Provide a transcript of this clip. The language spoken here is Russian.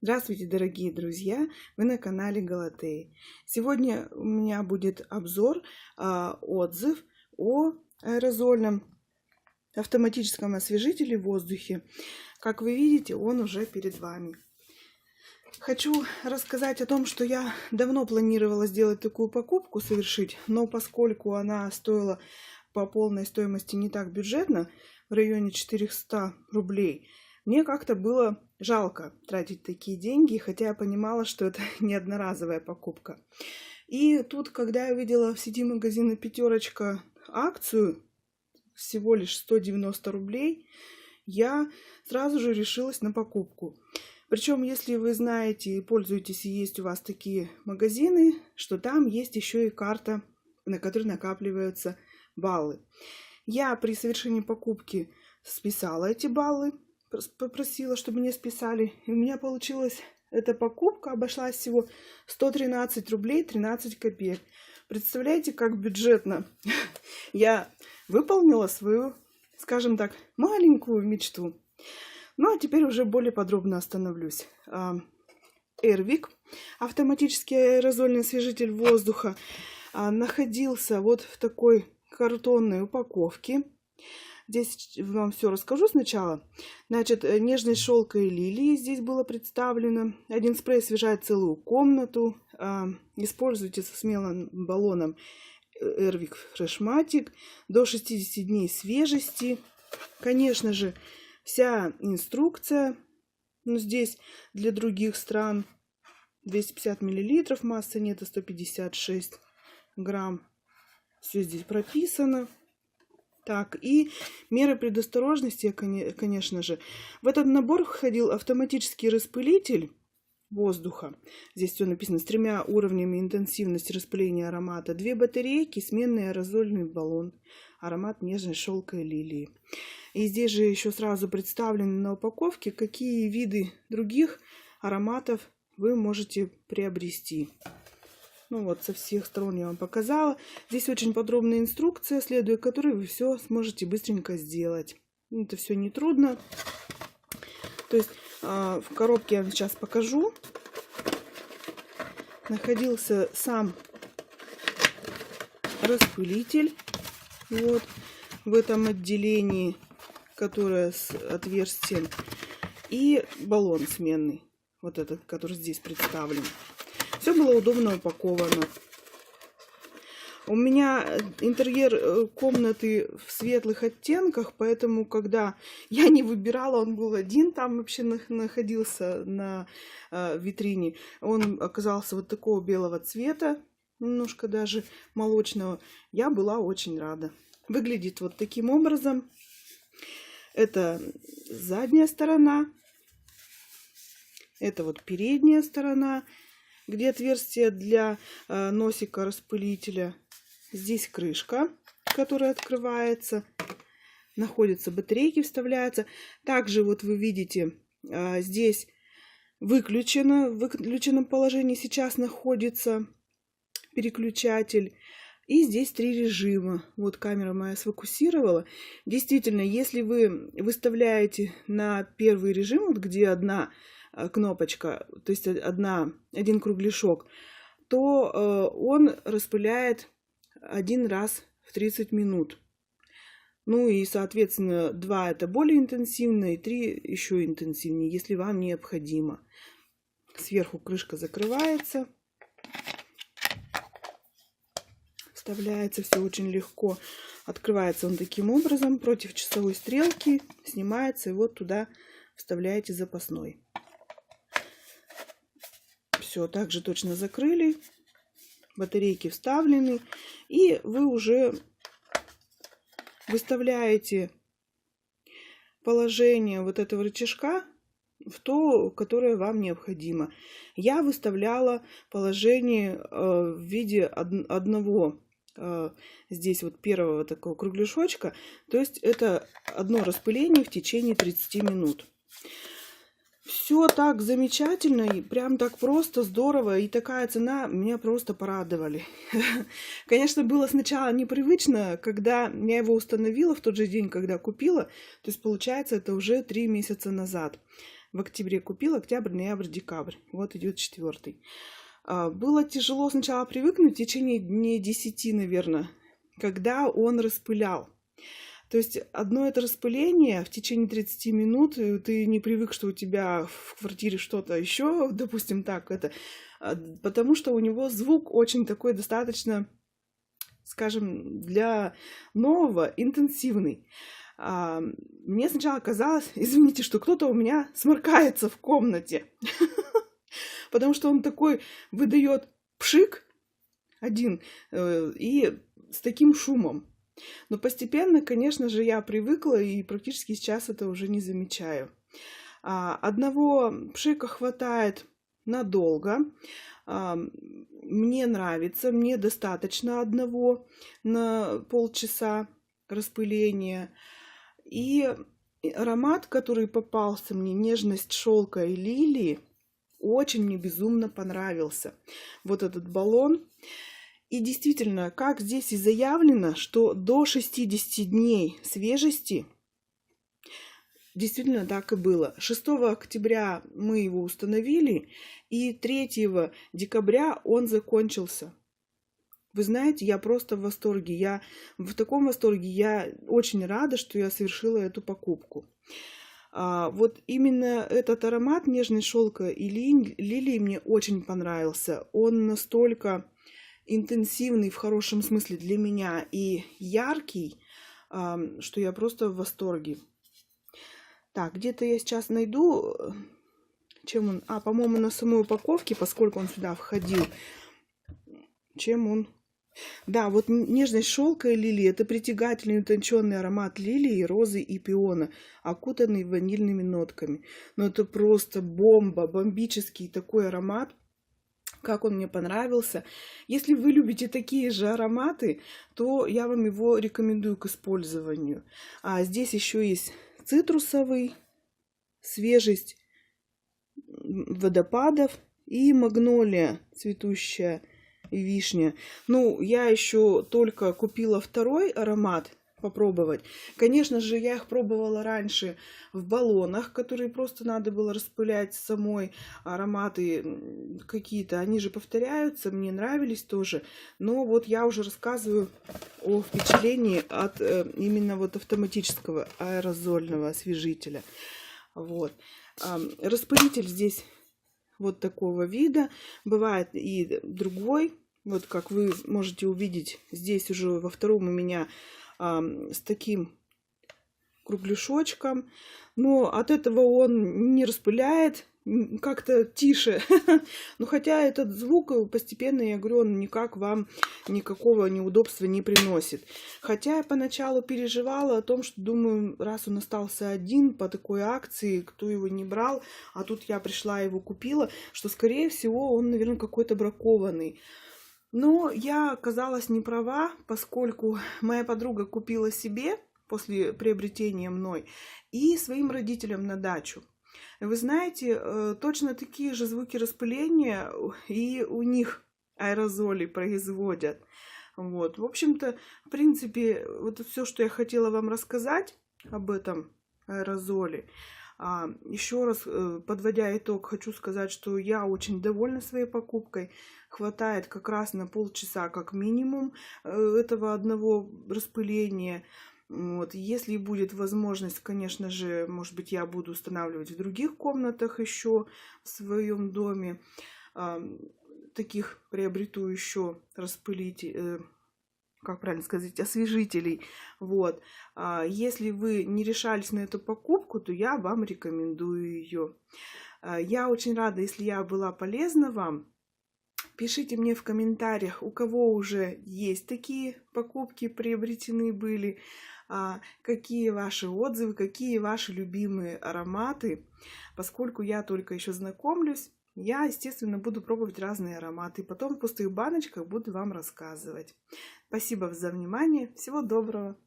Здравствуйте, дорогие друзья! Вы на канале Галатеи. Сегодня у меня будет обзор, отзыв о аэрозольном автоматическом освежителе в воздухе. Как вы видите, он уже перед вами. Хочу рассказать о том, что я давно планировала сделать такую покупку, совершить, но поскольку она стоила по полной стоимости не так бюджетно, в районе 400 рублей, мне как-то было жалко тратить такие деньги, хотя я понимала, что это не одноразовая покупка. И тут, когда я видела в сети магазина «Пятерочка» акцию всего лишь 190 рублей, я сразу же решилась на покупку. Причем, если вы знаете и пользуетесь, и есть у вас такие магазины, что там есть еще и карта, на которой накапливаются баллы. Я при совершении покупки списала эти баллы, попросила, чтобы мне списали. И у меня получилась эта покупка, обошлась всего 113 рублей 13 копеек. Представляете, как бюджетно я выполнила свою, скажем так, маленькую мечту. Ну, а теперь уже более подробно остановлюсь. Airwick, автоматический аэрозольный освежитель воздуха, находился вот в такой картонной упаковке. Здесь вам все расскажу сначала. Значит, нежной шелкой лилии здесь было представлено. Один спрей освежает целую комнату. Используйте со смелым баллоном Airwick Freshmatic до 60 дней свежести. Конечно же, вся инструкция. Ну, здесь для других стран 250 мл, масса нетто 156 грамм. Все здесь прописано. Так, и меры предосторожности, конечно же. В этот набор входил автоматический распылитель воздуха. Здесь все написано с 3 уровнями интенсивности распыления аромата. 2 батарейки, сменный аэрозольный баллон. Аромат нежной шелковой лилии. И здесь же еще сразу представлены на упаковке, какие виды других ароматов вы можете приобрести. Ну вот, со всех сторон я вам показала. Здесь очень подробная инструкция, следуя которой вы все сможете быстренько сделать. Это все нетрудно. То есть в коробке я вам сейчас покажу. Находился сам распылитель. Вот в этом отделении, которое с отверстием. И баллон сменный. Вот этот, который здесь представлен. Все было удобно упаковано. У меня интерьер комнаты в светлых оттенках, поэтому, когда я не выбирала, он был один, там вообще находился на витрине. Он оказался вот такого белого цвета, немножко даже молочного. Я была очень рада. Выглядит вот таким образом. Это задняя сторона. Это вот передняя сторона, где отверстие для носика распылителя. Здесь крышка, которая открывается. Находятся батарейки, вставляются. Также вот вы видите, здесь в выключенном положении сейчас находится переключатель. И здесь 3 режима. Вот камера моя сфокусировала. Действительно, если вы выставляете на первый режим, вот где одна кнопочка, то есть один кругляшок, то он распыляет 1 раз в 30 минут. Ну и, соответственно, 2 это более интенсивно, и 3 еще интенсивнее, если вам необходимо. Сверху крышка закрывается. Вставляется все очень легко. Открывается он таким образом против часовой стрелки. Снимается, и вот туда вставляете запасной. Все, также точно закрыли. Батарейки вставлены. И вы уже выставляете положение вот этого рычажка в то, которое вам необходимо. Я выставляла положение в виде одного здесь вот первого такого кругляшочка. То есть это одно распыление в течение 30 минут. Все так замечательно, и прям так просто, здорово, и такая цена меня просто порадовали. Конечно, было сначала непривычно, когда я его установила в тот же день, когда купила, то есть получается это уже 3 месяца назад. В октябре купила, октябрь, ноябрь, декабрь. Вот идет 4. Было тяжело сначала привыкнуть в течение дней 10, наверное, когда он распылял. То есть одно это распыление в течение 30 минут, ты не привык, что у тебя в квартире что-то еще, допустим, так это, потому что у него звук очень такой достаточно, скажем, для нового, интенсивный. Мне сначала казалось, извините, что кто-то у меня сморкается в комнате, потому что он такой выдает пшик один и с таким шумом. Но постепенно, конечно же, я привыкла и практически сейчас это уже не замечаю. Одного пшика хватает надолго. Мне нравится, мне достаточно одного на полчаса распыления. И аромат, который попался мне, нежность шелка и лилии, очень мне безумно понравился. Вот этот баллон. И действительно, как здесь и заявлено, что до 60 дней свежести, действительно так и было. 6 октября мы его установили, и 3 декабря он закончился. Вы знаете, я просто в восторге. Я в таком восторге. Я очень рада, что я совершила эту покупку. Вот именно этот аромат нежный шелка и лилии мне очень понравился. Он настолько интенсивный в хорошем смысле для меня и яркий, что я просто в восторге. Так, где-то я сейчас найду, чем он... по-моему, на самой упаковке, поскольку он сюда входил, чем он... Да, вот нежность шелка и лилии. Это притягательный утонченный аромат лилии, розы и пиона, окутанный ванильными нотками. Но это просто бомба, бомбический такой аромат. Как он мне понравился. Если вы любите такие же ароматы, то я вам его рекомендую к использованию. Здесь еще есть цитрусовый, свежесть водопадов и магнолия, цветущая вишня. Ну, я еще только купила второй аромат попробовать. Конечно же, я их пробовала раньше в баллонах, которые просто надо было распылять самой. Ароматы какие-то, они же повторяются, мне нравились тоже. Но вот я уже рассказываю о впечатлении от именно вот автоматического аэрозольного освежителя. Вот. Распылитель здесь вот такого вида. Бывает и другой. Вот как вы можете увидеть, здесь уже во втором у меня с таким кругляшочком. Но от этого он не распыляет, как-то тише. Но хотя этот звук постепенно, я говорю, он никак вам никакого неудобства не приносит. Хотя я поначалу переживала о том, что думаю, раз он остался один по такой акции, кто его не брал, а тут я пришла его купила, что скорее всего он, наверное, какой-то бракованный. Но я оказалась не права, поскольку моя подруга купила себе после приобретения мной и своим родителям на дачу. Вы знаете, точно такие же звуки распыления и у них аэрозоли производят. Вот. В общем-то, в принципе, вот все, что я хотела вам рассказать об этом аэрозоле. Еще раз, подводя итог, хочу сказать, что я очень довольна своей покупкой. Хватает как раз на полчаса как минимум этого одного распыления. Вот. Если будет возможность, конечно же, может быть, я буду устанавливать в других комнатах еще в своем доме. Таких приобрету еще распылителей, как правильно сказать, освежителей. Вот. Если вы не решались на эту покупку, то я вам рекомендую ее. Я очень рада, если я была полезна вам. Пишите мне в комментариях, у кого уже есть такие покупки, приобретены были, какие ваши отзывы, какие ваши любимые ароматы. Поскольку я только еще знакомлюсь, я, естественно, буду пробовать разные ароматы. Потом в пустых баночках буду вам рассказывать. Спасибо за внимание. Всего доброго.